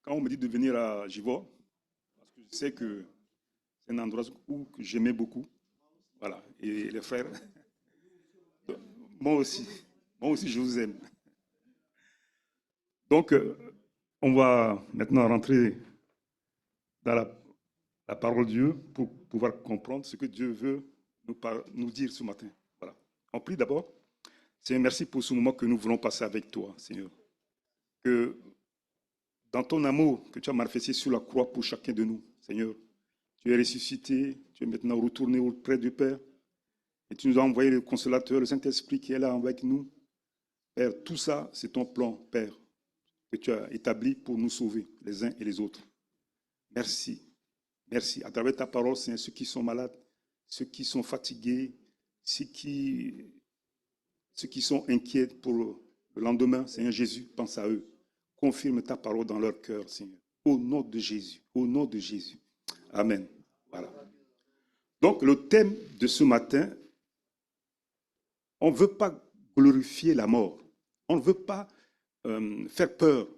Quand on me dit de venir à Givor, parce que je sais que c'est un endroit que j'aimais beaucoup, voilà, et les frères, moi aussi, moi aussi je vous aime. Donc, on va maintenant rentrer dans la parole de Dieu pour pouvoir comprendre ce que Dieu veut nous dire ce matin. Voilà. On prie d'abord. Seigneur, merci pour ce moment que nous voulons passer avec toi, Seigneur. Que dans ton amour que tu as manifesté sur la croix pour chacun de nous, Seigneur, tu es ressuscité, tu es maintenant retourné auprès du Père et tu nous as envoyé le consolateur, le Saint-Esprit qui est là avec nous. Père, tout ça, c'est ton plan, Père, que tu as établi pour nous sauver les uns et les autres. Merci. Merci. À travers ta parole, Seigneur, ceux qui sont malades, ceux qui sont fatigués, ceux qui sont inquiets pour le lendemain, Seigneur Jésus, pense à eux. Confirme ta parole dans leur cœur, Seigneur. Au nom de Jésus. Au nom de Jésus. Amen. Voilà. Donc, le thème de ce matin, on ne veut pas glorifier la mort. On ne veut pas faire peur.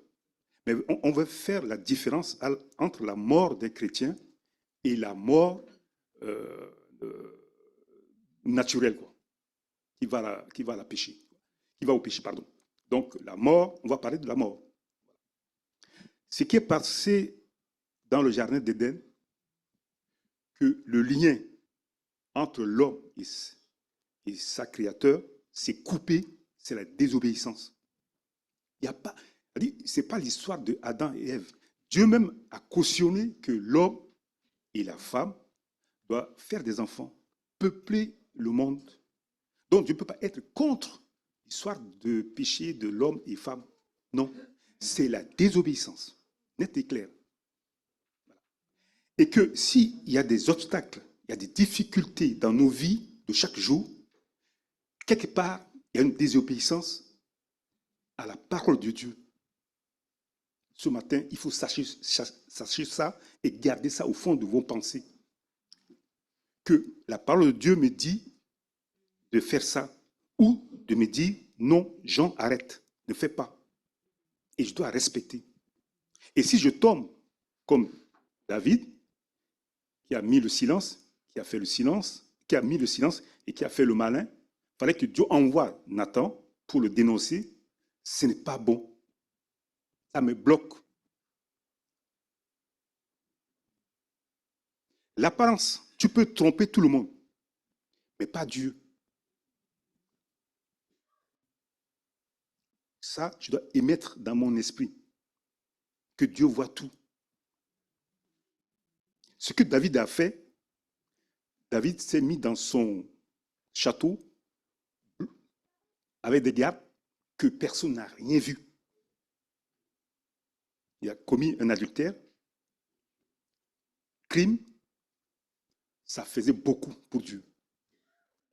Mais on veut faire la différence entre la mort des chrétiens et la mort euh, naturelle, quoi, qui va la pécher, qui va au péché, pardon. Donc, la mort, on va parler de la mort. Ce qui est passé dans le jardin d'Éden, que le lien entre l'homme et sa créateur s'est coupé, c'est la désobéissance. Il y a pas, c'est pas l'histoire de Adam et Ève. Dieu même a cautionné que l'homme et la femme doivent faire des enfants, peupler le monde. Donc Dieu ne peut pas être contre l'histoire de péché de l'homme et femme. Non, c'est la désobéissance, net et clair. Et que s'il y a des obstacles, il y a des difficultés dans nos vies de chaque jour, quelque part, il y a une désobéissance à la parole de Dieu. Ce matin, il faut sachez ça et garder ça au fond de vos pensées. Que la parole de Dieu me dit de faire ça ou de me dire non, Jean, arrête, ne fais pas. Et je dois respecter. Et si je tombe comme David, qui a mis le silence, qui a fait le silence, qui a mis le silence et qui a fait le malin, il fallait que Dieu envoie Nathan pour le dénoncer. Ce n'est pas bon. Ça me bloque. L'apparence, tu peux tromper tout le monde, mais pas Dieu. Ça, je dois émettre dans mon esprit que Dieu voit tout. Ce que David a fait, David s'est mis dans son château avec des gardes que personne n'a rien vu. Il a commis un adultère, crime, ça faisait beaucoup pour Dieu.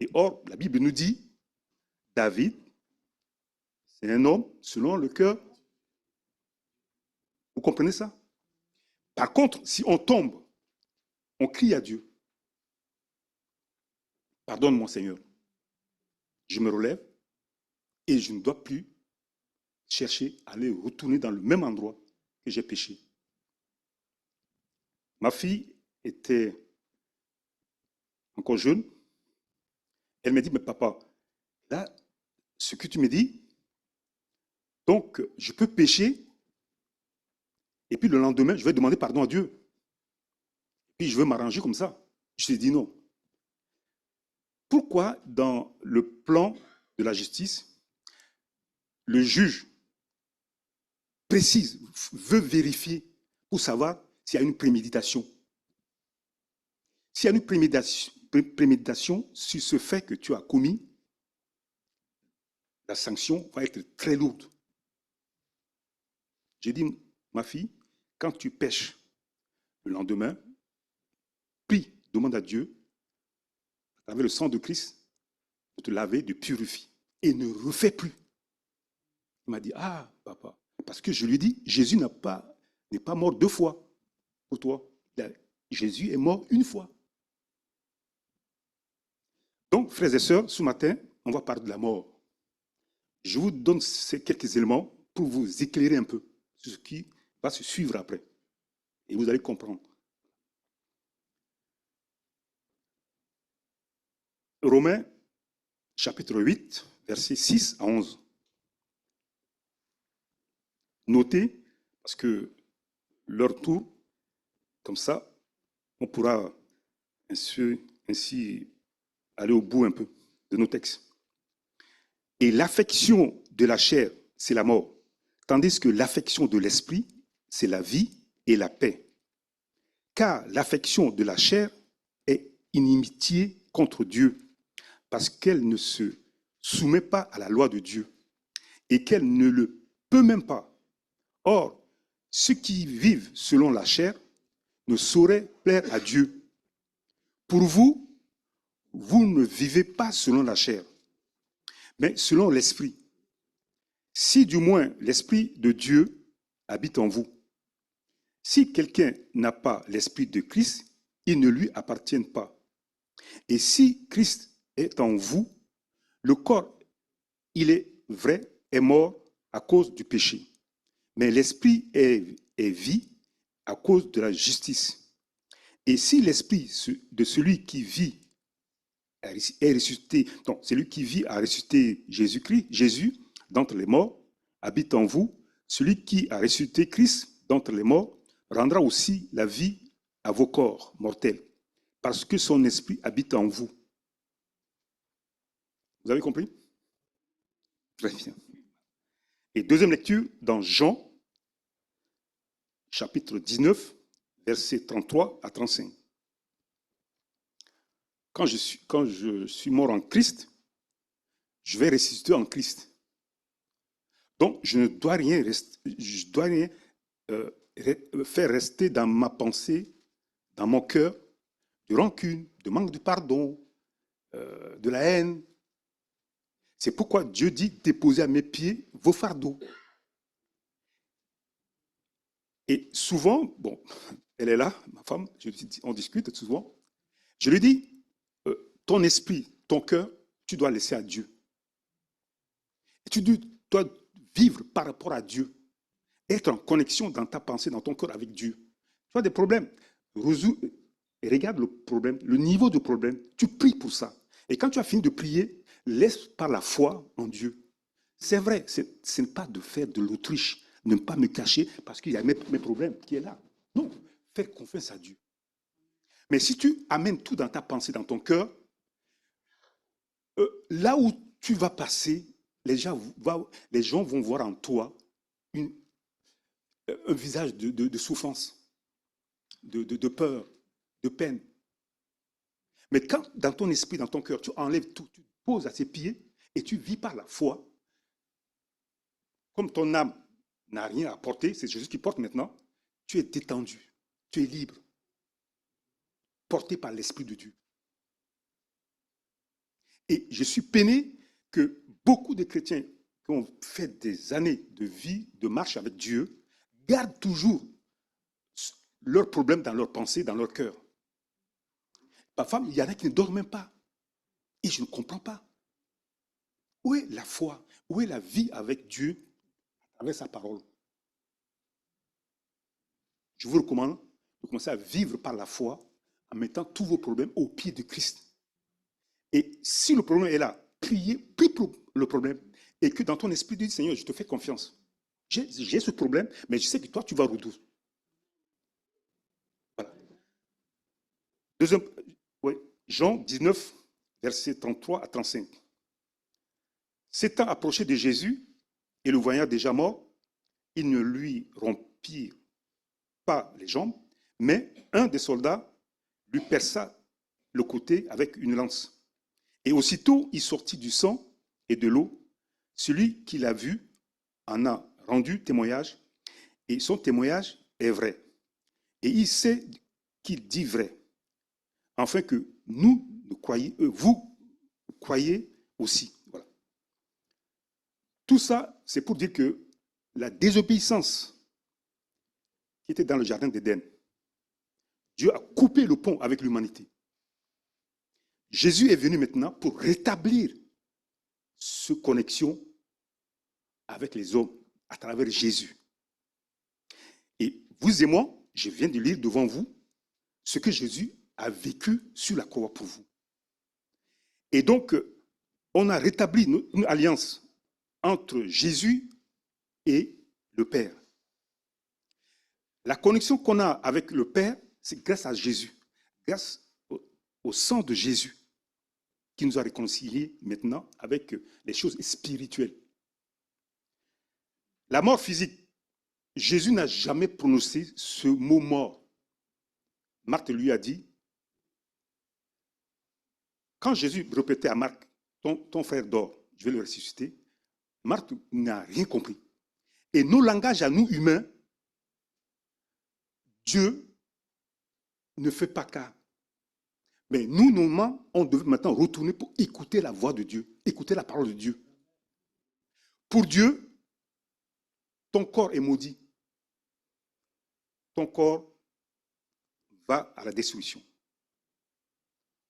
Et or, la Bible nous dit, David, c'est un homme selon le cœur. Vous comprenez ça? Par contre, si on tombe, on crie à Dieu. Pardonne-moi, Seigneur. Je me relève et je ne dois plus chercher à aller retourner dans le même endroit que j'ai péché. Ma fille était encore jeune. Elle me dit, mais papa, là, ce que tu me dis, donc je peux pécher et puis le lendemain, je vais demander pardon à Dieu. Puis je veux m'arranger comme ça. Je lui ai dit non. Pourquoi dans le plan de la justice, le juge précise, veut vérifier pour savoir s'il y a une préméditation? S'il y a une préméditation sur ce fait que tu as commis, la sanction va être très lourde. J'ai dit, ma fille, quand tu pêches le lendemain, prie, demande à Dieu, à travers le sang de Christ, de te laver, de purifier. Et ne refais plus. Il m'a dit, ah, papa, parce que je lui dis, Jésus n'est pas mort 2 fois pour toi. Jésus est mort 1 fois. Donc, frères et sœurs, ce matin, on va parler de la mort. Je vous donne ces quelques éléments pour vous éclairer un peu sur ce qui va se suivre après. Et vous allez comprendre. Romains, chapitre 8, versets 6 à 11. Notez, parce que leur tour, comme ça, on pourra ainsi aller au bout un peu de nos textes. Et l'affection de la chair, c'est la mort, tandis que l'affection de l'esprit, c'est la vie et la paix. Car l'affection de la chair est inimitié contre Dieu, parce qu'elle ne se soumet pas à la loi de Dieu et qu'elle ne le peut même pas. Or, ceux qui vivent selon la chair ne sauraient plaire à Dieu. Pour vous, vous ne vivez pas selon la chair, mais selon l'esprit. Si du moins l'esprit de Dieu habite en vous. Si quelqu'un n'a pas l'esprit de Christ, il ne lui appartient pas. Et si Christ est en vous, le corps, il est vrai, est mort à cause du péché. Mais l'esprit est vie à cause de la justice. Et si l'esprit de celui qui vit est ressuscité, donc celui qui vit a ressuscité Jésus-Christ, Jésus d'entre les morts, habite en vous, celui qui a ressuscité Christ d'entre les morts rendra aussi la vie à vos corps mortels, parce que son esprit habite en vous. Vous avez compris? Très bien. Et deuxième lecture dans Jean, chapitre 19, versets 33 à 35. Quand je suis mort en Christ, je vais ressusciter en Christ. Donc, je ne dois rien, faire rester dans ma pensée, dans mon cœur, de rancune, de manque de pardon, de la haine. C'est pourquoi Dieu dit, déposez à mes pieds vos fardeaux. Et souvent, bon, elle est là, ma femme, on discute souvent. Je lui dis, ton esprit, ton cœur, tu dois laisser à Dieu. Et tu dois vivre par rapport à Dieu. Être en connexion dans ta pensée, dans ton cœur avec Dieu. Tu as des problèmes. Regarde le problème, le niveau de problème. Tu pries pour ça. Et quand tu as fini de prier, laisse par la foi en Dieu. C'est vrai, ce n'est pas de faire de l'autruche, ne pas me cacher parce qu'il y a mes problèmes qui est là. Non, fais confiance à Dieu. Mais si tu amènes tout dans ta pensée, dans ton cœur, là où tu vas passer, les gens vont voir en toi un visage de souffrance, de peur, de peine. Mais quand dans ton esprit, dans ton cœur, tu enlèves tout, tu te poses à ses pieds et tu vis par la foi, comme ton âme n'a rien à porter, c'est Jésus qui porte maintenant, tu es détendu, tu es libre, porté par l'Esprit de Dieu. Et je suis peiné que beaucoup de chrétiens qui ont fait des années de vie, de marche avec Dieu, gardent toujours leurs problèmes dans leur pensée, dans leur cœur. Parfois, il y en a qui ne dorment même pas. Et je ne comprends pas. Où est la foi? Où est la vie avec Dieu, avec sa parole? Je vous recommande de commencer à vivre par la foi en mettant tous vos problèmes au pied de Christ. Et si le problème est là, prie pour le problème. Et que dans ton esprit, tu dis, Seigneur, je te fais confiance. J'ai ce problème, mais je sais que toi, tu vas résoudre. Voilà. Deuxième, oui, Jean 19, versets 33 à 35. S'étant approché de Jésus et le voyant déjà mort, ils ne lui rompirent pas les jambes, mais un des soldats lui perça le côté avec une lance. Et aussitôt, il sortit du sang et de l'eau. Celui qui l'a vu en a rendu témoignage, et son témoignage est vrai. Et il sait qu'il dit vrai, afin que vous croyez aussi. Voilà. Tout ça, c'est pour dire que la désobéissance qui était dans le jardin d'Éden, Dieu a coupé le pont avec l'humanité. Jésus est venu maintenant pour rétablir cette connexion avec les hommes à travers Jésus. vous et moi, je viens de lire devant vous ce que Jésus a vécu sur la croix pour vous. Et donc, on a rétabli une alliance entre Jésus et le Père. La connexion qu'on a avec le Père, c'est grâce à Jésus, grâce au sang de Jésus qui nous a réconciliés maintenant avec les choses spirituelles. La mort physique, Jésus n'a jamais prononcé ce mot mort. Marthe lui a dit, quand Jésus répétait à Marc, ton frère dort, je vais le ressusciter, Marthe n'a rien compris. Et nos langages à nous humains, Dieu ne fait pas cas. Mais nous, normalement, on devait maintenant retourner pour écouter la voix de Dieu, écouter la parole de Dieu. Pour Dieu, ton corps est maudit. Ton corps va à la destruction.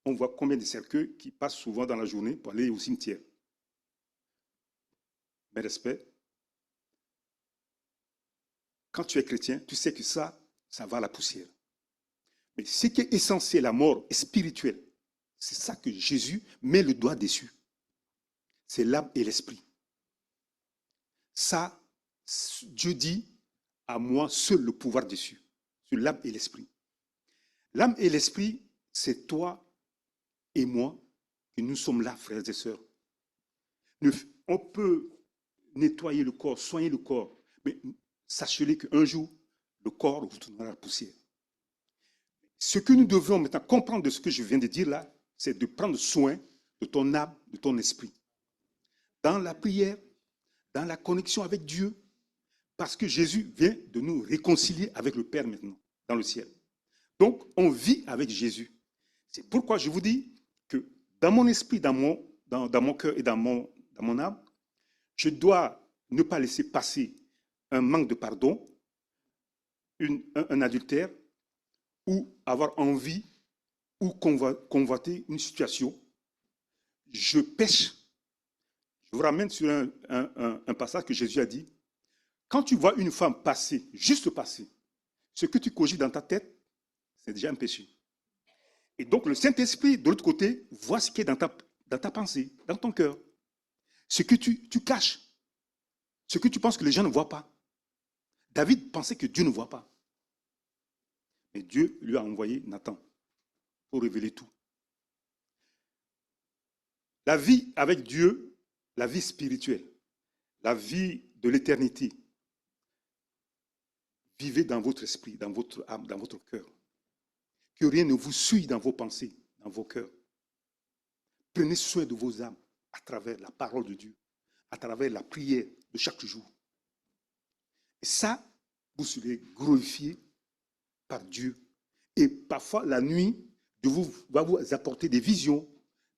On voit combien de cercueils qui passent souvent dans la journée pour aller au cimetière. Mes respects, quand tu es chrétien, tu sais que ça va à la poussière. Mais ce qui est essentiel, la mort spirituelle, c'est ça que Jésus met le doigt dessus. C'est l'âme et l'esprit. Ça, Dieu dit, à moi seul le pouvoir dessus, sur l'âme et l'esprit. L'âme et l'esprit, c'est toi et moi, que nous sommes là, frères et sœurs. On peut nettoyer le corps, soigner le corps, mais sachez-le qu'un jour, le corps retournera à la poussière. Ce que nous devons maintenant comprendre de ce que je viens de dire là, c'est de prendre soin de ton âme, de ton esprit. Dans la prière, dans la connexion avec Dieu, parce que Jésus vient de nous réconcilier avec le Père maintenant, dans le ciel. Donc, on vit avec Jésus. C'est pourquoi je vous dis que dans mon esprit, dans mon cœur et dans mon âme, je dois ne pas laisser passer un manque de pardon, un adultère, ou avoir envie ou convoiter une situation. Je pêche. Je vous ramène sur un passage que Jésus a dit. Quand tu vois une femme passer, juste passer, ce que tu cogites dans ta tête, c'est déjà un péché. Et donc le Saint-Esprit, de l'autre côté, voit ce qui est dans ta pensée, dans ton cœur. Ce que tu caches, ce que tu penses que les gens ne voient pas. David pensait que Dieu ne voit pas. Mais Dieu lui a envoyé Nathan pour révéler tout. La vie avec Dieu, la vie spirituelle, la vie de l'éternité, vivez dans votre esprit, dans votre âme, dans votre cœur. Que rien ne vous suive dans vos pensées, dans vos cœurs. Prenez soin de vos âmes à travers la parole de Dieu, à travers la prière de chaque jour. Et ça, vous serez glorifiés par Dieu. Et parfois, la nuit, Dieu va vous apporter des visions,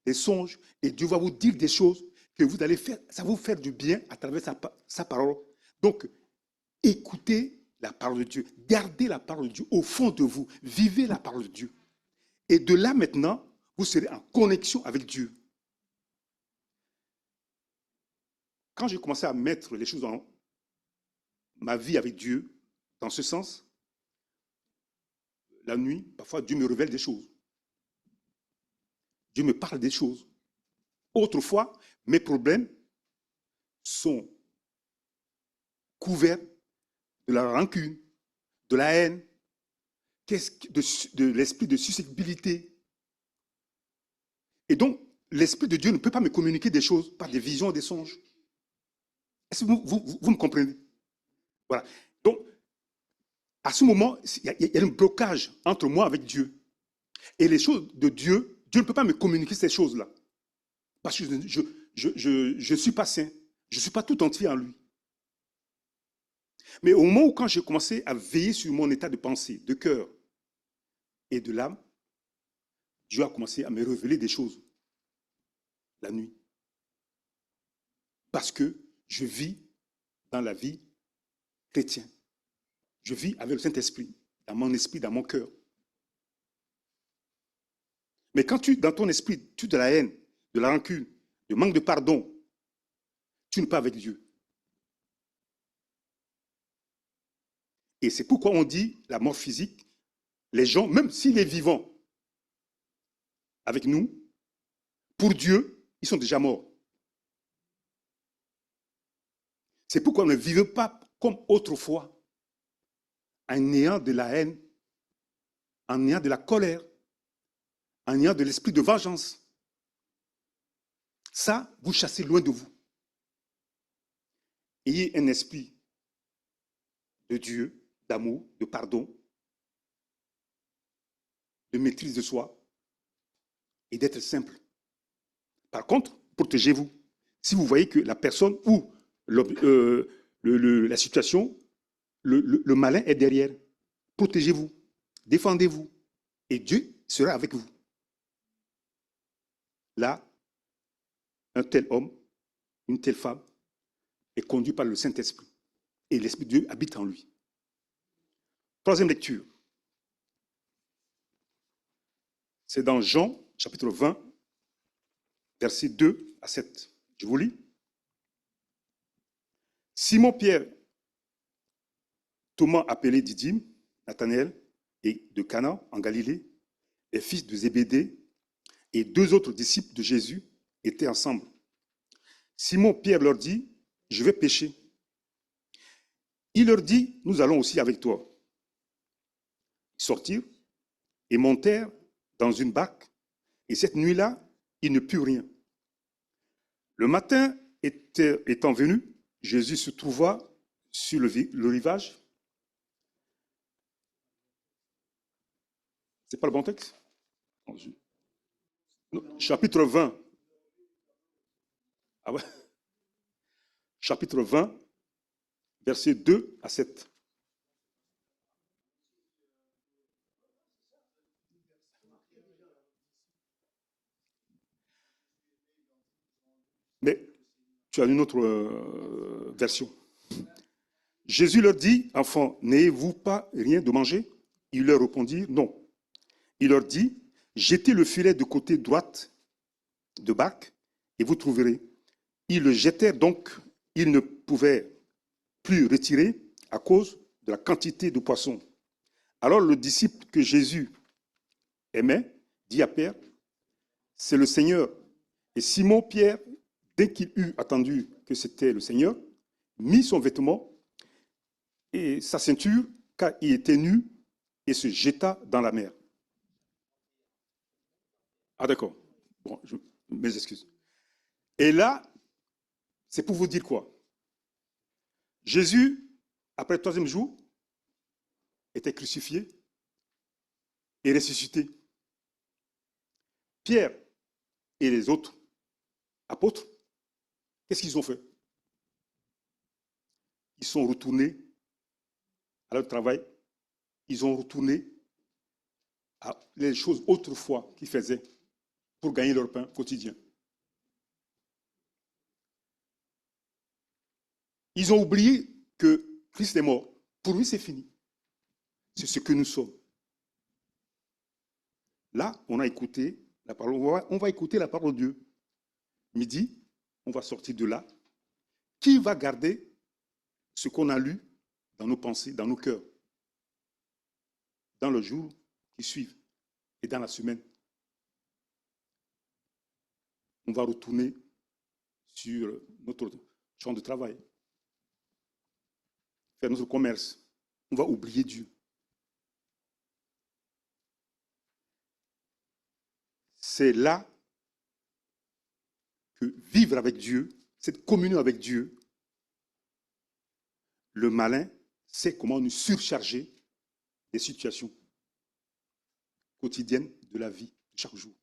des songes, et Dieu va vous dire des choses que vous allez faire, ça va vous faire du bien à travers sa parole. Donc, écoutez la parole de Dieu, gardez la parole de Dieu au fond de vous, vivez la parole de Dieu. Et de là maintenant, vous serez en connexion avec Dieu. Quand j'ai commencé à mettre les choses dans ma vie avec Dieu, dans ce sens, la nuit, parfois Dieu me révèle des choses. Dieu me parle des choses. Autrefois, mes problèmes sont couverts de la rancune, de la haine, de l'esprit de susceptibilité. Et donc, l'Esprit de Dieu ne peut pas me communiquer des choses par des visions et des songes. Est-ce que vous me comprenez? Voilà. Donc, à ce moment, il y a un blocage entre moi et Dieu. Et les choses de Dieu, Dieu ne peut pas me communiquer ces choses-là. Parce que je ne suis pas saint. Je ne suis pas tout entier en lui. Mais au moment où quand j'ai commencé à veiller sur mon état de pensée, de cœur et de l'âme, Dieu a commencé à me révéler des choses la nuit. Parce que je vis dans la vie chrétienne. Je vis avec le Saint-Esprit, dans mon esprit, dans mon cœur. Mais quand dans ton esprit, tu as de la haine, de la rancune, du manque de pardon, tu n'es pas avec Dieu. Et c'est pourquoi on dit la mort physique, les gens, même s'il est vivant avec nous, pour Dieu, ils sont déjà morts. C'est pourquoi on ne vive pas comme autrefois, en ayant de la haine, en ayant de la colère, en ayant de l'esprit de vengeance. Ça, vous chassez loin de vous. Ayez un esprit de Dieu, d'amour, de pardon, de maîtrise de soi et d'être simple. Par contre, protégez-vous. Si vous voyez que la personne ou la situation, le malin est derrière, protégez-vous, défendez-vous et Dieu sera avec vous. Là, un tel homme, une telle femme est conduit par le Saint-Esprit et l'Esprit de Dieu habite en lui. Troisième lecture. C'est dans Jean, chapitre 20, versets 2 à 7. Je vous lis. Simon-Pierre, Thomas appelé Didyme, Nathanaël et de Cana en Galilée, les fils de Zébédée et deux autres disciples de Jésus étaient ensemble. Simon-Pierre leur dit, je vais pêcher. Il leur dit, nous allons aussi avec toi. Ils sortirent et montèrent dans une barque, et cette nuit-là, ils ne purent rien. Le matin étant venu, Jésus se trouva sur le rivage. C'est pas le bon texte? Non, chapitre 20. Ah ouais. Chapitre 20, versets 2 à 7. Mais tu as une autre version. Jésus leur dit, enfants, n'ayez-vous pas rien de manger? Ils leur répondirent, non. Il leur dit, jetez le filet de côté droite de barque et vous trouverez. Ils le jetèrent donc, ils ne pouvaient plus retirer à cause de la quantité de poissons. Alors le disciple que Jésus aimait dit à Pierre, c'est le Seigneur. Et Simon-Pierre, dès qu'il eut attendu que c'était le Seigneur, mit son vêtement et sa ceinture, car il était nu, et se jeta dans la mer. Ah d'accord. Bon, mes excuses. Et là, c'est pour vous dire quoi? Jésus, après le troisième jour, était crucifié et ressuscité. Pierre et les autres apôtres, qu'est-ce qu'ils ont fait? Ils sont retournés à leur travail, ils ont retourné à les choses autrefois qu'ils faisaient pour gagner leur pain quotidien. Ils ont oublié que Christ est mort. Pour lui, c'est fini. C'est ce que nous sommes. Là, on a écouté la parole. On va écouter la parole de Dieu. Midi, on va sortir de là. Qui va garder ce qu'on a lu dans nos pensées, dans nos cœurs, dans le jour qui suivent et dans la semaine? On va retourner sur notre champ de travail, faire notre commerce. On va oublier Dieu. C'est là que vivre avec Dieu, cette communion avec Dieu, le malin sait comment nous surcharger des situations quotidiennes de la vie, chaque jour.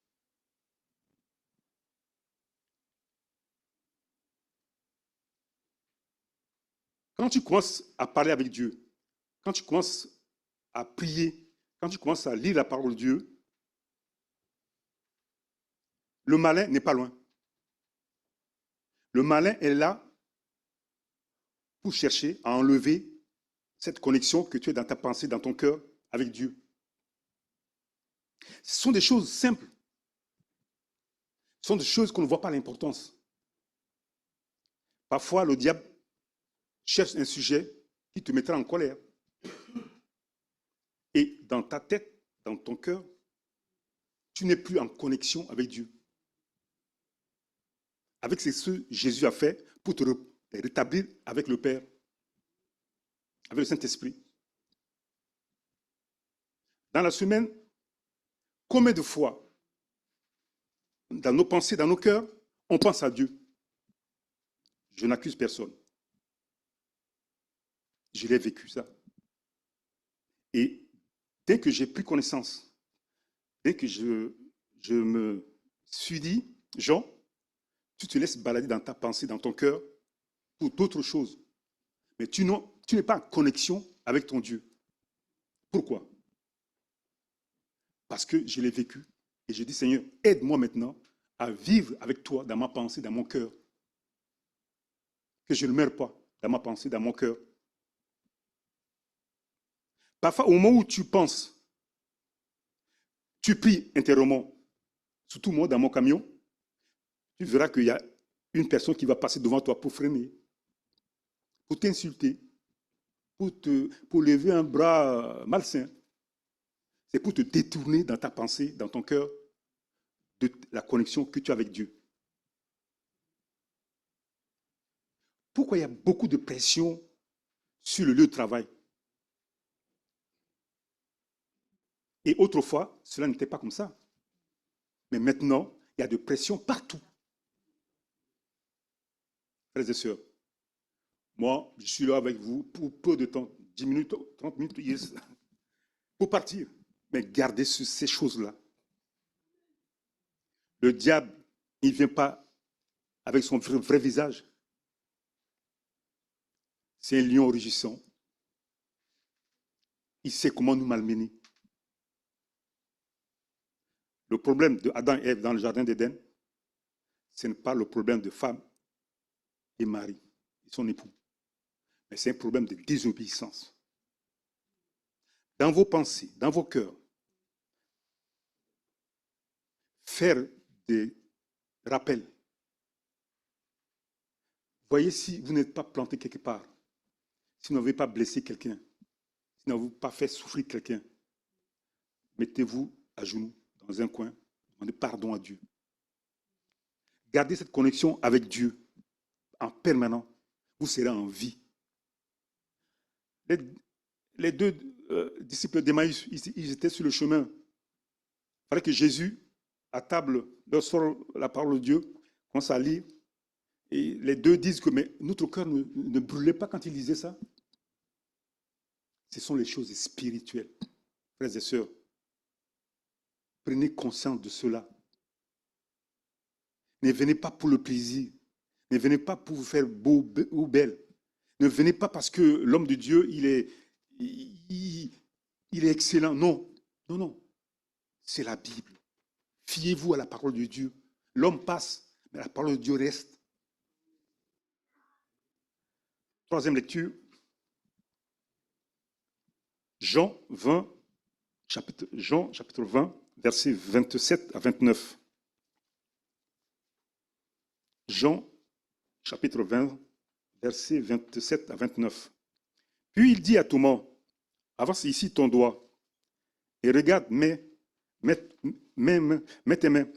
Quand tu commences à parler avec Dieu, quand tu commences à prier, quand tu commences à lire la parole de Dieu, le malin n'est pas loin. Le malin est là pour chercher à enlever cette connexion que tu as dans ta pensée, dans ton cœur, avec Dieu. Ce sont des choses simples. Ce sont des choses qu'on ne voit pas l'importance. Parfois, le diable cherche un sujet qui te mettra en colère. Et dans ta tête, dans ton cœur, tu n'es plus en connexion avec Dieu. Avec ce que Jésus a fait pour te rétablir avec le Père, avec le Saint-Esprit. Dans la semaine, combien de fois, dans nos pensées, dans nos cœurs, on pense à Dieu? Je n'accuse personne. Je l'ai vécu, ça. Et dès que j'ai pris connaissance, dès que je me suis dit, Jean, tu te laisses balader dans ta pensée, dans ton cœur, pour d'autres choses. Mais tu n'es pas en connexion avec ton Dieu. Pourquoi? Parce que je l'ai vécu. Et je dis, Seigneur, aide-moi maintenant à vivre avec toi dans ma pensée, dans mon cœur. Que je ne meure pas dans ma pensée, dans mon cœur. Parfois, au moment où tu penses, tu pries intérieurement, surtout moi dans mon camion, tu verras qu'il y a une personne qui va passer devant toi pour freiner, pour t'insulter, pour lever un bras malsain. C'est pour te détourner dans ta pensée, dans ton cœur, de la connexion que tu as avec Dieu. Pourquoi il y a beaucoup de pression sur le lieu de travail? Et autrefois, cela n'était pas comme ça. Mais maintenant, il y a de pression partout. Frères et sœurs, moi, je suis là avec vous pour peu de temps, 10 minutes, 30 minutes, yes, pour partir. Mais gardez ces choses-là. Le diable, il ne vient pas avec son vrai visage. C'est un lion rugissant. Il sait comment nous malmener. Le problème de Adam et Ève dans le jardin d'Éden, ce n'est pas le problème de femme et mari et son époux, mais c'est un problème de désobéissance. Dans vos pensées, dans vos cœurs, faire des rappels. Voyez si vous n'êtes pas planté quelque part, si vous n'avez pas blessé quelqu'un, si vous n'avez pas fait souffrir quelqu'un, mettez-vous à genoux dans un coin, demandez pardon à Dieu. Gardez cette connexion avec Dieu en permanent. Vous serez en vie. Les deux disciples d'Emmaüs, ils étaient sur le chemin. Il fallait que Jésus, à table, leur sort la parole de Dieu, commence à lire. Et les deux disent que mais notre cœur ne brûlait pas quand ils lisaient ça. Ce sont les choses spirituelles. Frères et sœurs, prenez conscience de cela. Ne venez pas pour le plaisir. Ne venez pas pour vous faire beau ou belle. Ne venez pas parce que l'homme de Dieu, il est excellent. Non, non, non. C'est la Bible. Fiez-vous à la parole de Dieu. L'homme passe, mais la parole de Dieu reste. Troisième lecture. Jean chapitre 20, versets 27 à 29. Jean, chapitre 20, versets 27 à 29. Puis il dit à Thomas, avance ici ton doigt et regarde mets tes mains.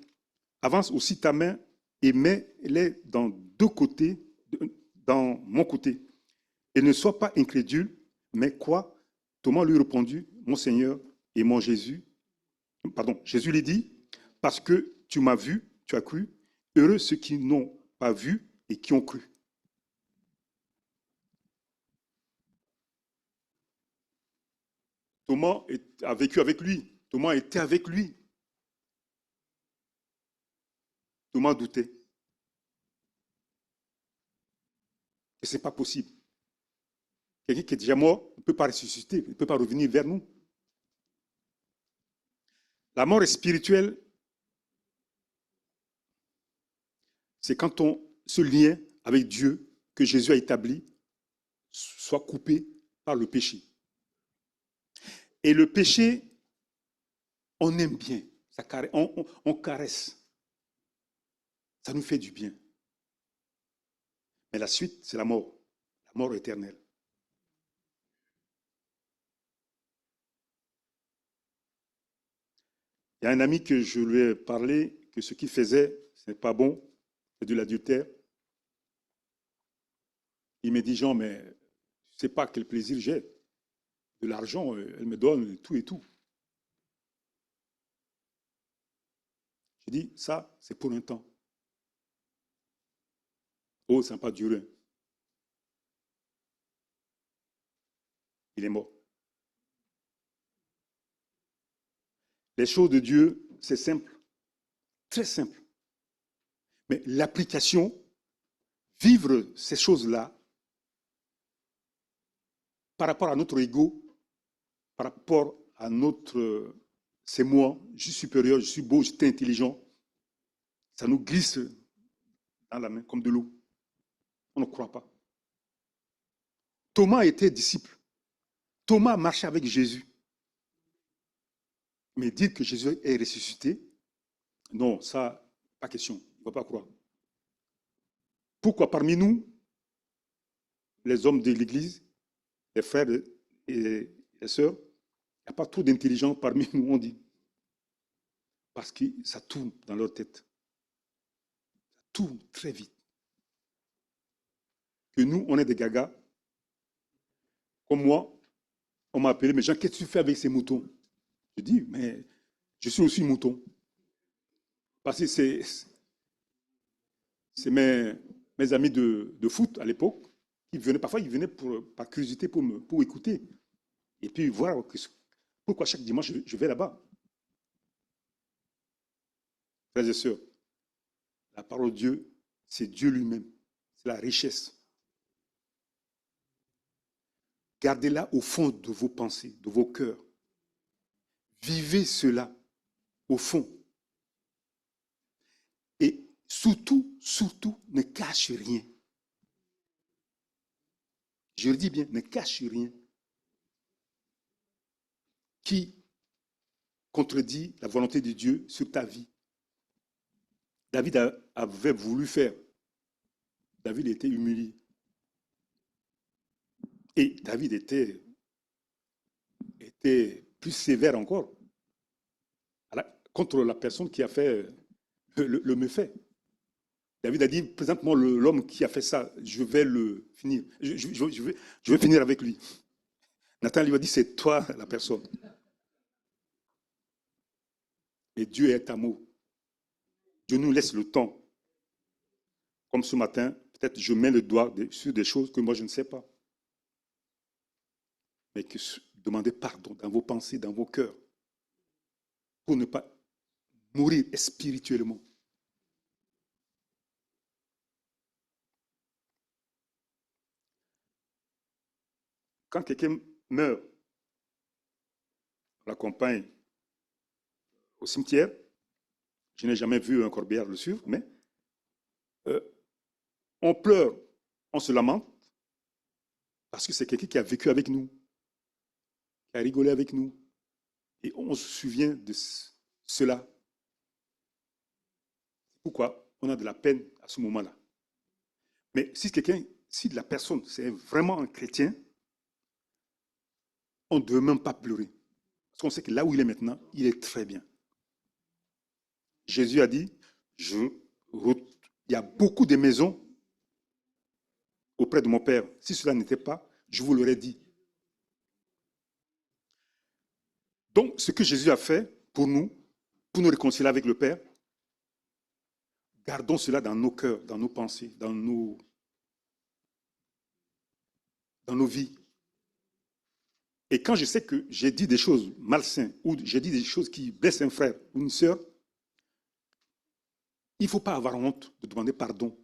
Avance aussi ta main et mets-les dans deux côtés, dans mon côté. Et ne sois pas incrédule, mais crois. Thomas lui répondit, mon Seigneur et mon Jésus. Pardon, Jésus lui dit, parce que tu m'as vu, tu as cru. Heureux ceux qui n'ont pas vu et qui ont cru. Thomas a vécu avec lui. Thomas était avec lui. Thomas doutait. Et ce n'est pas possible. Quelqu'un qui est déjà mort ne peut pas ressusciter, ne peut pas revenir vers nous. La mort est spirituelle, c'est quand ce lien avec Dieu que Jésus a établi soit coupé par le péché. Et le péché, on aime bien, on caresse. Ça nous fait du bien. Mais la suite, c'est la mort éternelle. Il y a un ami que je lui ai parlé que ce qu'il faisait, ce n'est pas bon, c'est de l'adultère. Il me dit, Jean, mais je ne sais pas quel plaisir j'ai. De l'argent, elle me donne tout et tout. Je dis, ça, c'est pour un temps. Oh, ça n'a pas duré. Il est mort. Les choses de Dieu, c'est simple, très simple. Mais l'application, vivre ces choses-là, par rapport à notre ego, par rapport à notre c'est moi, je suis supérieur, je suis beau, je suis intelligent, ça nous glisse dans la main comme de l'eau. On ne croit pas. Thomas était disciple. Thomas marchait avec Jésus. Mais dire que Jésus est ressuscité, non, ça, pas question. Il ne va pas croire. Pourquoi parmi nous, les hommes de l'Église, les frères et les sœurs, il n'y a pas trop d'intelligents parmi nous, on dit. Parce que ça tourne dans leur tête. Ça tourne très vite. Que nous, on est des gagas. Comme moi, on m'a appelé, mais Jean, qu'est-ce que tu fais avec ces moutons? Je dis, mais je suis aussi mouton. Parce que c'est mes amis de foot à l'époque. Parfois, ils venaient par curiosité pour écouter. Et puis voir pourquoi chaque dimanche, je vais là-bas. Frères et sœurs, la parole de Dieu, c'est Dieu lui-même. C'est la richesse. Gardez-la au fond de vos pensées, de vos cœurs. Vivez cela au fond. Et surtout, surtout, ne cachez rien. Je le dis bien, ne cachez rien qui contredit la volonté de Dieu sur ta vie. David avait voulu faire. David était humilié. Et David était plus sévère encore contre la personne qui a fait le méfait. David a dit, présente-moi l'homme qui a fait ça, je vais le finir. Je vais finir avec lui. Nathan lui a dit, c'est toi la personne. Et Dieu est amour. Dieu nous laisse le temps. Comme ce matin, peut-être je mets le doigt sur des choses que moi je ne sais pas. Mais que demandez pardon dans vos pensées, dans vos cœurs, pour ne pas mourir spirituellement. Quand quelqu'un meurt, on l'accompagne au cimetière. Je n'ai jamais vu un corbillard le suivre, mais on pleure, on se lamente, parce que c'est quelqu'un qui a vécu avec nous, qui a rigolé avec nous. Et on se souvient de cela. Pourquoi on a de la peine à ce moment-là. Mais si la personne, c'est vraiment un chrétien, on ne doit même pas pleurer. Parce qu'on sait que là où il est maintenant, il est très bien. Jésus a dit, il y a beaucoup de maisons auprès de mon Père. Si cela n'était pas, je vous l'aurais dit. Donc, ce que Jésus a fait pour nous réconcilier avec le Père, gardons cela dans nos cœurs, dans nos pensées, dans nos vies. Et quand je sais que j'ai dit des choses malsaines ou j'ai dit des choses qui blessent un frère ou une sœur, il ne faut pas avoir honte de demander pardon,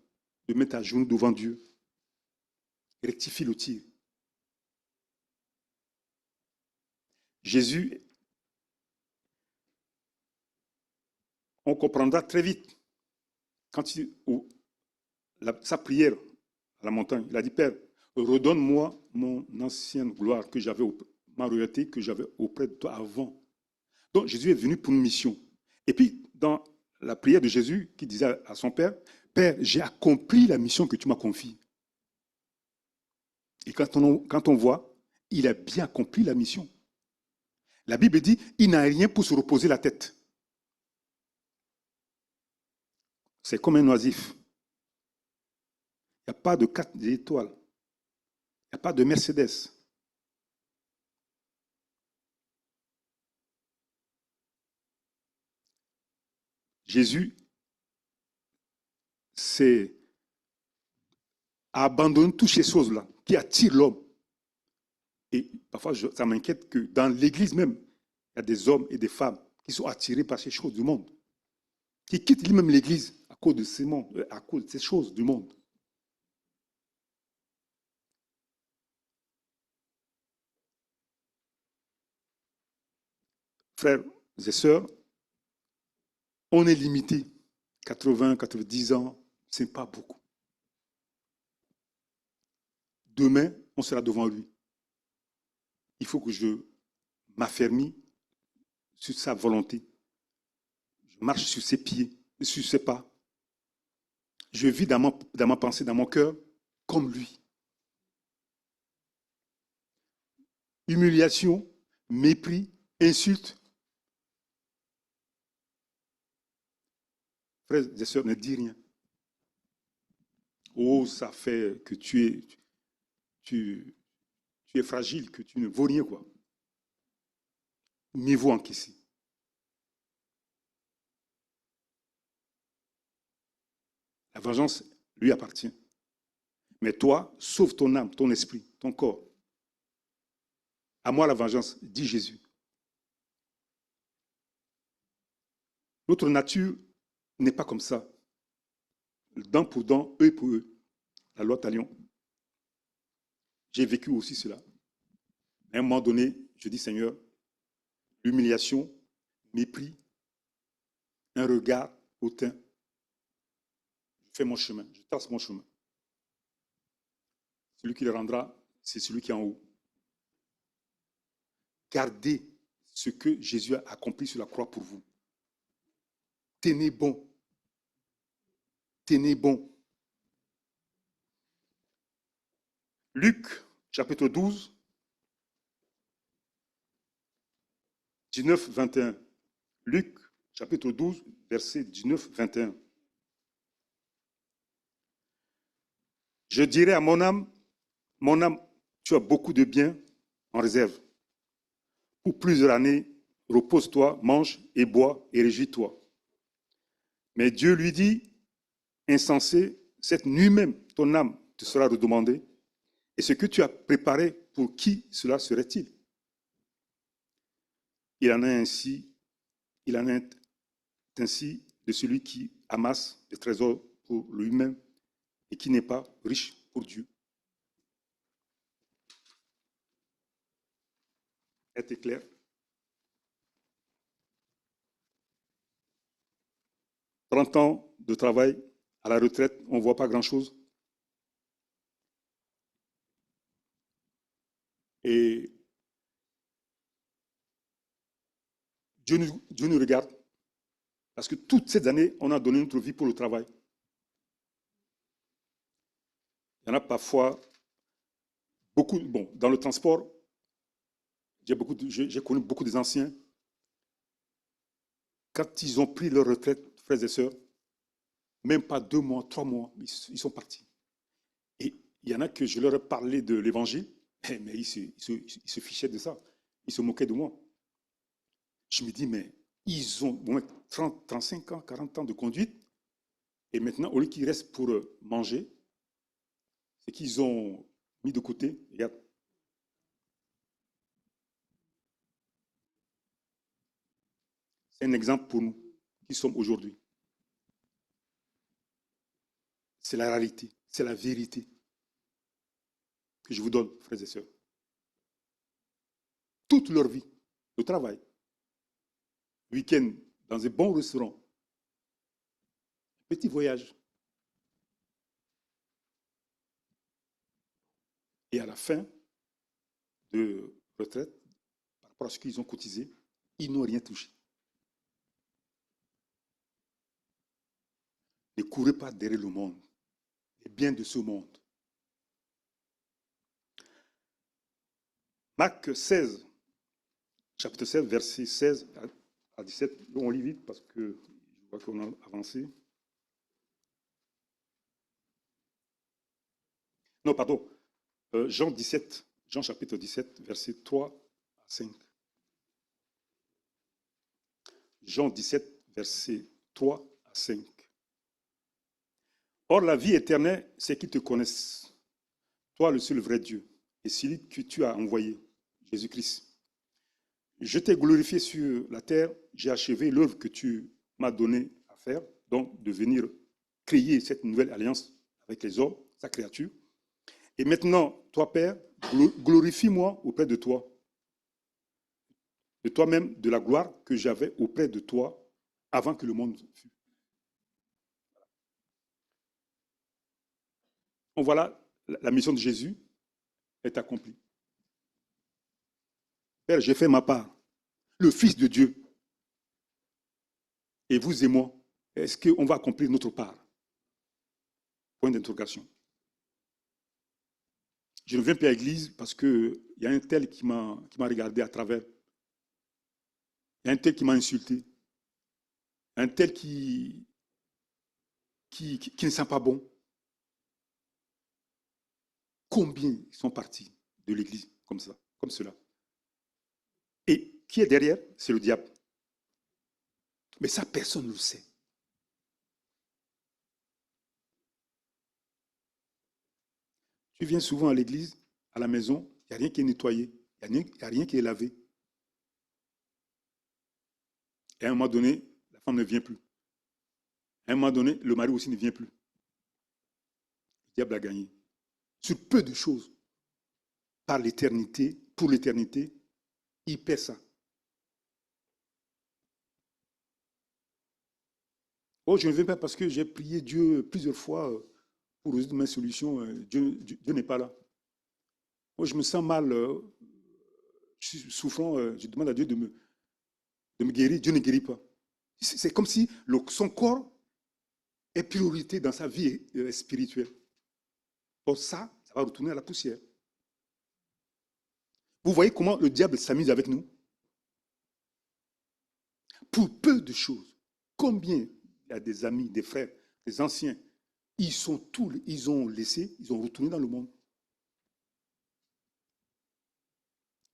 de mettre à genoux devant Dieu. Rectifie le tir. Jésus, on comprendra très vite quand sa prière à la montagne, il a dit, Père, redonne-moi mon ancienne gloire que j'avais, ma royauté que j'avais auprès de toi avant. Donc Jésus est venu pour une mission. Et puis, dans la prière de Jésus, qui disait à son Père, Père, j'ai accompli la mission que tu m'as confiée. Et quand on voit, il a bien accompli la mission. La Bible dit, il n'a rien pour se reposer la tête. C'est comme un oisif. Il n'y a pas de 4 étoiles. Il n'y a pas de Mercedes. Jésus a abandonné toutes ces choses-là qui attirent l'homme. Et parfois, ça m'inquiète que dans l'Église même, il y a des hommes et des femmes qui sont attirés par ces choses du monde, qui quittent lui-même l'Église à cause de à cause de ces choses du monde. Frères et sœurs, on est limité. 80, 90 ans, ce n'est pas beaucoup. Demain, on sera devant lui. Il faut que je m'affermis sur sa volonté. Je marche sur ses pieds, sur ses pas. Je vis dans ma pensée, dans mon cœur, comme lui. Humiliation, mépris, insulte. Frères et sœurs, ne dis rien. Oh, ça fait que tu es fragile, que tu ne vaux rien, quoi. Mieux vaut encaisser. La vengeance lui appartient. Mais toi, sauve ton âme, ton esprit, ton corps. À moi la vengeance, dit Jésus. Notre nature n'est pas comme ça. Dent pour dent, œil pour œil. La loi talion. J'ai vécu aussi cela. À un moment donné, je dis Seigneur, l'humiliation, mépris, un regard hautain. Je fais mon chemin, je trace mon chemin. Celui qui le rendra, c'est celui qui est en haut. Gardez ce que Jésus a accompli sur la croix pour vous. Tenez bon. Tenez bon. Luc, chapitre 12, 19, 21. Luc, chapitre 12, verset 19, 21. Je dirai à mon âme, tu as beaucoup de biens en réserve. Pour plusieurs années, repose-toi, mange et bois et réjouis-toi. Mais Dieu lui dit, insensé, cette nuit même, ton âme te sera redemandée. Et ce que tu as préparé, pour qui cela serait-il? Il en est ainsi de celui qui amasse des trésors pour lui-même et qui n'est pas riche pour Dieu. Est-ce clair? « 30 ans de travail à la retraite, on ne voit pas grand-chose. Et Dieu nous regarde parce que toutes ces années, on a donné notre vie pour le travail. Il y en a parfois beaucoup, bon, dans le transport, j'ai connu beaucoup des anciens. Quand ils ont pris leur retraite, frères et sœurs, même pas 2 mois, 3 mois, ils sont partis. Et il y en a que je leur ai parlé de l'évangile, mais ils se fichaient de ça. Ils se moquaient de moi. Je me dis, mais ils ont au moins 30, 35 ans, 40 ans de conduite, et maintenant, au lieu qu'ils restent pour manger, c'est qu'ils ont mis de côté. Regarde. C'est un exemple pour nous qui sommes aujourd'hui. C'est la réalité, c'est la vérité que je vous donne, frères et sœurs. Toute leur vie, le travail, week-end dans un bon restaurant, petit voyage. Et à la fin de retraite, par rapport à ce qu'ils ont cotisé, ils n'ont rien touché. Ne courez pas derrière le monde, les biens de ce monde. Marc 16, chapitre 16, verset 16 à 17. On lit vite parce que je vois qu'on a avancé. Non, pardon. Jean 17, Jean chapitre 17, versets 3 à 5. Jean 17, versets 3 à 5. Or, la vie éternelle, c'est qu'ils te connaissent, toi le seul vrai Dieu, et celui que tu as envoyé, Jésus-Christ. Je t'ai glorifié sur la terre, j'ai achevé l'œuvre que tu m'as donnée à faire, donc de venir créer cette nouvelle alliance avec les hommes, sa créature. Et maintenant, toi, Père, glorifie-moi auprès de toi-même, de la gloire que j'avais auprès de toi avant que le monde fût. Donc voilà, la mission de Jésus est accomplie. Père, j'ai fait ma part. Le Fils de Dieu, et vous et moi, est-ce qu'on va accomplir notre part? Point d'interrogation. Je ne viens plus à l'église parce qu'il y a un tel qui m'a regardé à travers. Il y a un tel qui m'a insulté. Un tel qui ne sent pas bon. Combien sont partis de l'église comme ça, comme cela? Et qui est derrière? C'est le diable. Mais ça, personne ne le sait. Tu viens souvent à l'église, à la maison, il n'y a rien qui est nettoyé, il n'y a rien qui est lavé. Et à un moment donné, la femme ne vient plus. À un moment donné, le mari aussi ne vient plus. Le diable a gagné. Sur peu de choses, par l'éternité, pour l'éternité, il perd ça. Oh, je ne viens pas parce que j'ai prié Dieu plusieurs fois pour résoudre mes solutions. Dieu n'est pas là. Moi, je me sens mal, je suis souffrant, je demande à Dieu de me guérir. Dieu ne guérit pas. C'est comme si son corps est priorité dans sa vie spirituelle. Pour ça va retourner à la poussière. Vous voyez comment le diable s'amuse avec nous? Pour peu de choses. Combien il y a des amis, des frères, des anciens, ils ont laissé, ils ont retourné dans le monde.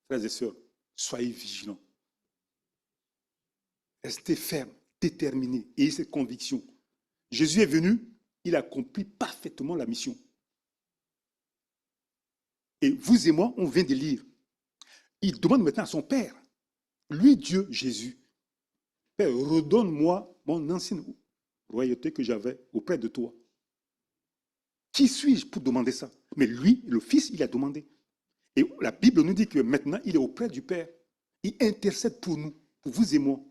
Frères et sœurs, soyez vigilants. Restez fermes, déterminés, ayez cette conviction. Jésus est venu, il a accompli parfaitement la mission. Et vous et moi, on vient de lire. Il demande maintenant à son Père, lui Dieu, Jésus, Père, redonne-moi mon ancienne royauté que j'avais auprès de toi. Qui suis-je pour demander ça? Mais lui, le Fils, il a demandé. Et la Bible nous dit que maintenant, il est auprès du Père. Il intercède pour nous, pour vous et moi.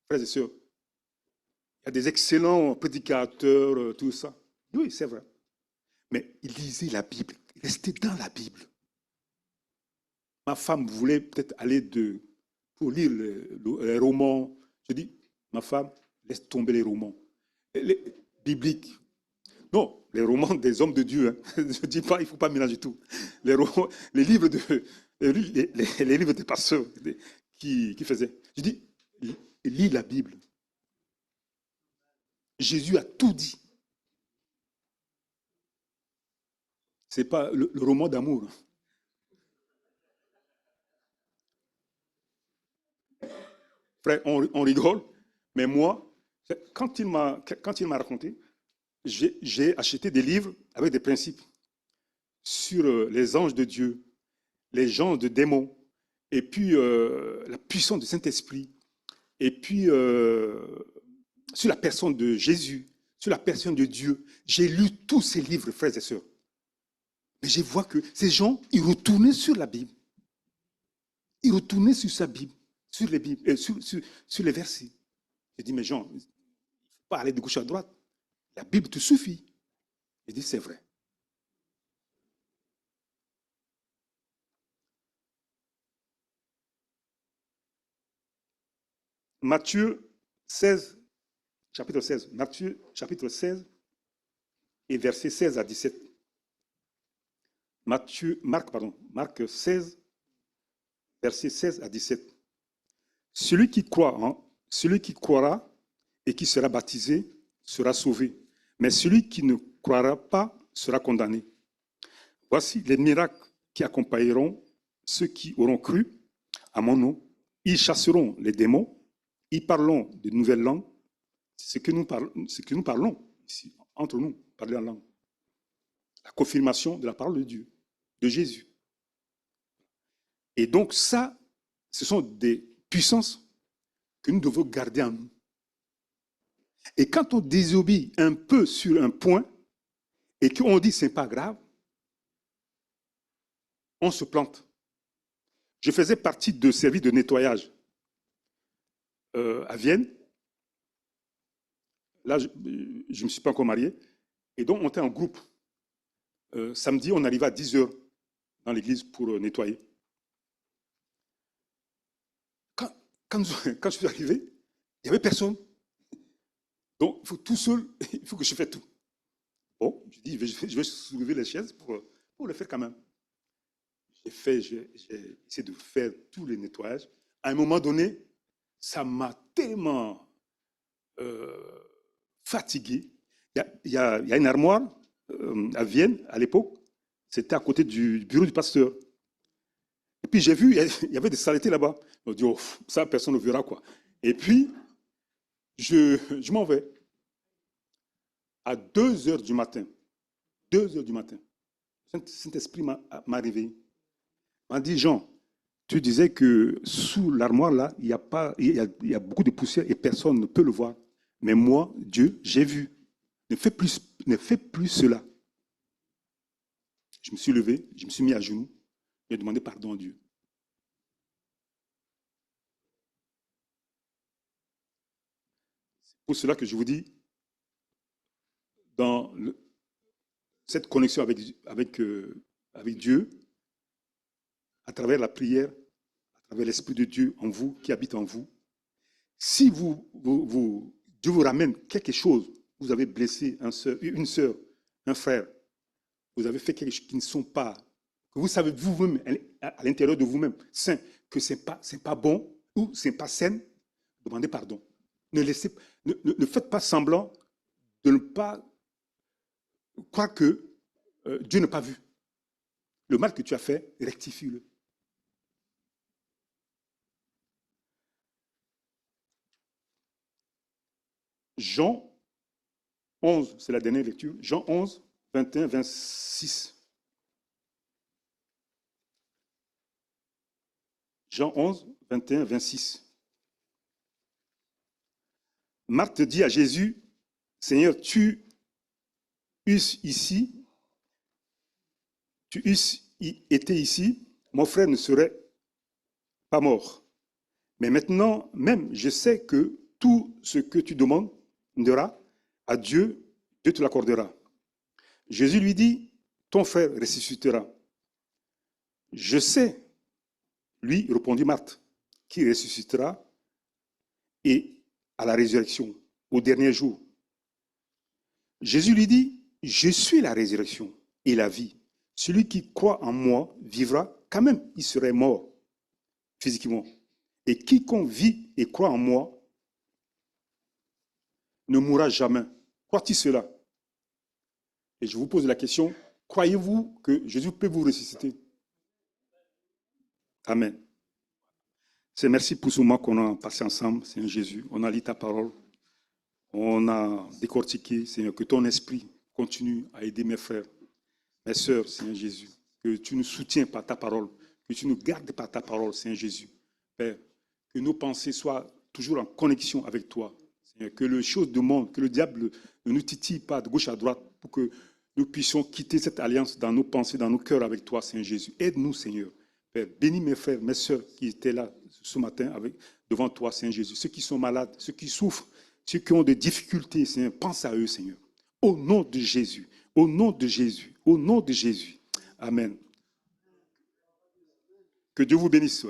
Frères et sœurs, il y a des excellents prédicateurs, tout ça. Oui, c'est vrai. Mais lisez la Bible, restez dans la Bible. Ma femme voulait peut-être aller pour lire les romans. Je dis, ma femme, laisse tomber les romans. Les bibliques. Non, les romans des hommes de Dieu. Hein. Je ne dis pas, il ne faut pas mélanger tout. Les livres les livres des pasteurs qui faisaient. Je dis, lis la Bible. Jésus a tout dit. Ce n'est pas le roman d'amour. Frère, on rigole, mais moi, quand il m'a raconté, j'ai acheté des livres avec des principes sur les anges de Dieu, les gens de démons, et puis la puissance du Saint-Esprit, et puis sur la personne de Jésus, sur la personne de Dieu. J'ai lu tous ces livres, frères et sœurs. Mais je vois que ces gens, ils retournaient sur la Bible. Ils retournaient sur sa Bible, sur les, Bibles, sur les versets. J'ai dit, mais Jean, il ne faut pas aller de gauche à droite. La Bible te suffit. J'ai dit, c'est vrai. Matthieu 16, chapitre 16. Matthieu, chapitre 16 et versets 16 à 17. Marc 16, versets 16 à 17. Celui qui croira et qui sera baptisé sera sauvé, mais celui qui ne croira pas sera condamné. Voici les miracles qui accompagneront ceux qui auront cru à mon nom. Ils chasseront les démons, ils parleront de nouvelles langues. C'est ce que nous parlons ici, entre nous, parler en langue. La confirmation de la parole de Dieu, de Jésus. Et donc ça, ce sont des puissances que nous devons garder en nous. Et quand on désobéit un peu sur un point et qu'on dit ce n'est pas grave, on se plante. Je faisais partie de service de nettoyage à Vienne. Là, je ne me suis pas encore marié. Et donc, on était en groupe. Samedi, on arrivait à 10 heures dans l'église pour nettoyer. Quand je suis arrivé, il n'y avait personne. Donc, il faut tout seul, il faut que je fasse tout. Bon, je dis, je vais soulever les chaises pour le faire quand même. J'ai essayé de faire tous les nettoyages. À un moment donné, ça m'a tellement fatigué. Il y a une armoire à Vienne, à l'époque. C'était à côté du bureau du pasteur. Et puis j'ai vu, il y avait des saletés là-bas. On dit, oh, ça, personne ne verra, quoi. Et puis, je m'en vais. À 2 heures du matin, 2 heures du matin, Saint-Esprit m'a réveillé. Il m'a dit, Jean, tu disais que sous l'armoire, là, il y a beaucoup de poussière et personne ne peut le voir. Mais moi, Dieu, j'ai vu. Ne fais plus cela. Je me suis levé, je me suis mis à genoux, j'ai demandé pardon à Dieu. C'est pour cela que je vous dis, dans cette connexion avec Dieu, à travers la prière, à travers l'Esprit de Dieu en vous, qui habite en vous, si Dieu vous ramène quelque chose, vous avez blessé une sœur, un frère, vous avez fait quelque chose qui ne sont pas, que vous savez vous-même, à l'intérieur de vous-même, saint, que ce n'est pas bon ou ce n'est pas sain, demandez pardon. Ne faites pas semblant de ne pas croire que Dieu n'a pas vu. Le mal que tu as fait, rectifie-le. Jean 11, c'est la dernière lecture. Jean 11, 21, 26. Jean 11, 21, 26. Marthe dit à Jésus, Seigneur, tu eusses été ici, mon frère ne serait pas mort. Mais maintenant, même, je sais que tout ce que tu demanderas à Dieu, Dieu te l'accordera. Jésus lui dit, ton frère ressuscitera. Je sais, lui, répondit Marthe, qui ressuscitera et à la résurrection, au dernier jour. Jésus lui dit, je suis la résurrection et la vie. Celui qui croit en moi vivra, quand même, il serait mort physiquement. Et quiconque vit et croit en moi ne mourra jamais. Crois-tu cela? Et je vous pose la question, croyez-vous que Jésus peut vous ressusciter? Amen. C'est merci pour ce moment qu'on a passé ensemble, Seigneur Jésus. On a lu ta parole, on a décortiqué, Seigneur, que ton esprit continue à aider mes frères, mes sœurs, Seigneur Jésus. Que tu nous soutiens par ta parole, que tu nous gardes par ta parole, Seigneur Jésus. Père, que nos pensées soient toujours en connexion avec toi. Seigneur, que les choses du monde, que le diable ne nous titille pas de gauche à droite pour que nous puissions quitter cette alliance dans nos pensées, dans nos cœurs avec toi, Seigneur Jésus. Aide-nous, Seigneur. Père, bénis mes frères, mes sœurs qui étaient là ce matin devant toi, Seigneur Jésus. Ceux qui sont malades, ceux qui souffrent, ceux qui ont des difficultés, Seigneur, pense à eux, Seigneur. Au nom de Jésus, au nom de Jésus, au nom de Jésus. Amen. Que Dieu vous bénisse.